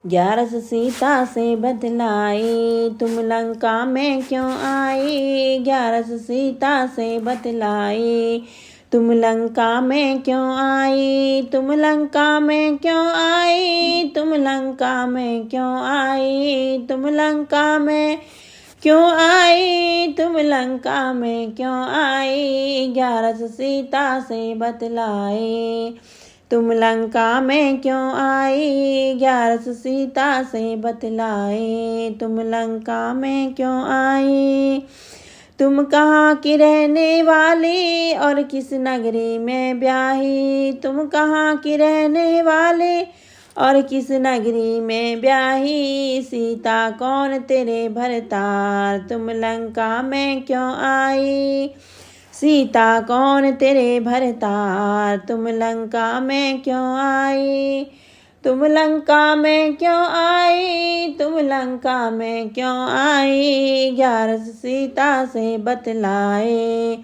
ग्यारस सीता से बतलाई, तुम लंका में क्यों आई। ग्यारस सीता से बतलाई, तुम लंका में क्यों आई। तुम लंका में क्यों आई, तुम लंका में क्यों आई। तुम लंका में क्यों आई, तुम लंका में क्यों आई। ग्यारस सीता से बतलाई, तुम लंका में क्यों आई। ग्यारस सीता से बतलाए, तुम लंका में क्यों आई। तुम कहाँ की रहने वाली और किस नगरी में ब्याही। तुम कहाँ की रहने वाली और किस नगरी में ब्याही। सीता कौन तेरे भरतार, तुम लंका में क्यों आई। सीता कौन तेरे भरतार, तुम लंका में क्यों आई। तुम लंका में क्यों आई, तुम लंका में क्यों आई। ग्यारस सीता से बतलाए,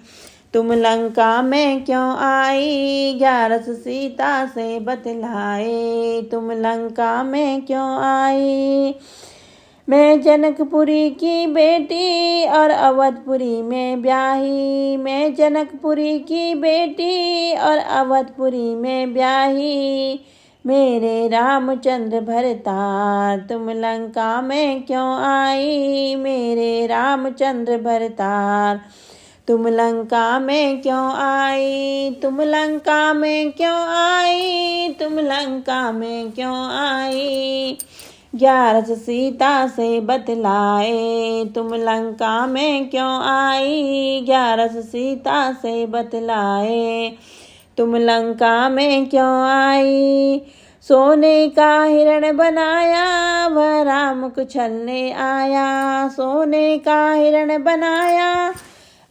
तुम लंका में क्यों आई। ग्यारस सीता से बतलाए, तुम लंका में क्यों आई। मैं जनकपुरी की बेटी और अवधपुरी में ब्याही। मैं जनकपुरी की बेटी और अवधपुरी में ब्याही। मेरे रामचंद्र भरतार, तुम लंका में क्यों आई। मेरे रामचंद्र भरतार, तुम लंका में क्यों आई। तुम लंका में क्यों आई, तुम लंका में क्यों आई। ग्यारस सीता से बतलाए, तुम लंका में क्यों आई। ग्यारस सीता से बतलाए, तुम लंका में क्यों आई। सोने का हिरण बनाया वह राम को छलने आया। सोने का हिरण बनाया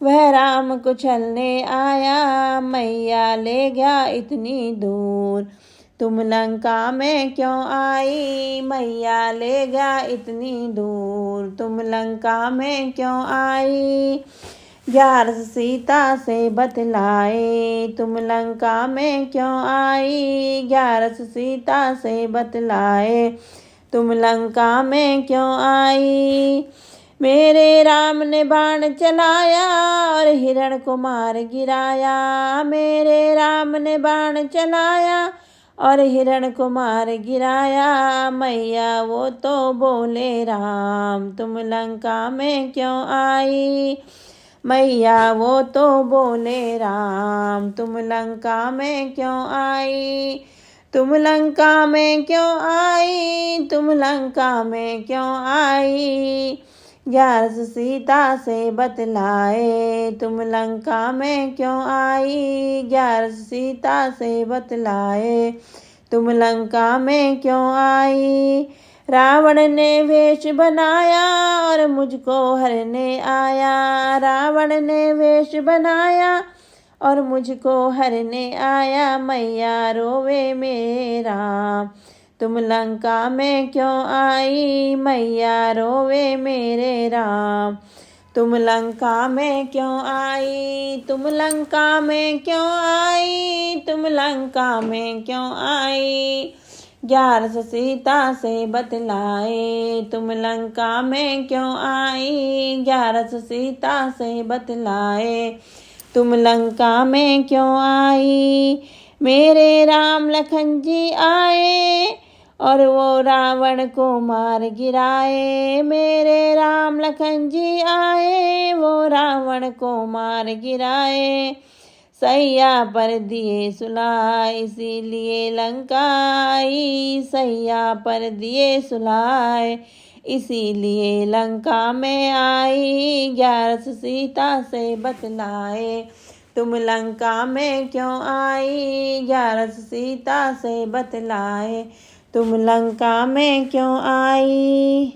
वह राम को छलने आया। मैया ले गया इतनी दूर, तुम लंका में क्यों आई। मैया ले गया इतनी दूर, तुम लंका में क्यों आई। ग्यारस सीता से बतलाए, तुम लंका में क्यों आई। ग्यारस सीता से बतलाए, तुम लंका में क्यों आई। मेरे राम ने बाण चलाया और हिरण को मार गिराया। मेरे राम ने बाण चलाया और हिरण को मार गिराया। मैया वो तो बोले राम, तुम लंका में क्यों आई। मैया वो तो बोले राम, तुम लंका में क्यों आई। तुम लंका में क्यों आई, तुम लंका में क्यों आई। ग्यारस सीता से बतलाए, तुम लंका में क्यों आई। ग्यारस सीता से बतलाए, तुम लंका में क्यों आई। रावण ने वेश बनाया और मुझको हरने आया। रावण ने वेश बनाया और मुझको हरने आया। मैया रोवे मेरे राम, तुम लंका में क्यों आई। मैया रोवे मेरे राम, तुम लंका में क्यों आई। तुम लंका में क्यों आई, तुम लंका में क्यों आई। ग्यारस सीता से बतलाए, तुम लंका में क्यों आई। ग्यारस सीता से बतलाए, तुम लंका में क्यों आई। मेरे राम लखन जी आए और वो रावण को मार गिराए। मेरे राम लखन जी आए, वो रावण को मार गिराए। सैया पर दिए सुलाए, इसीलिए लंका आई। सैया पर दिए सुलाए, इसीलिए लंका में आई। ग्यारस सीता से बतलाए, तुम लंका में क्यों आई। ग्यारस सीता से बतलाए, तुम लंका में क्यों आई।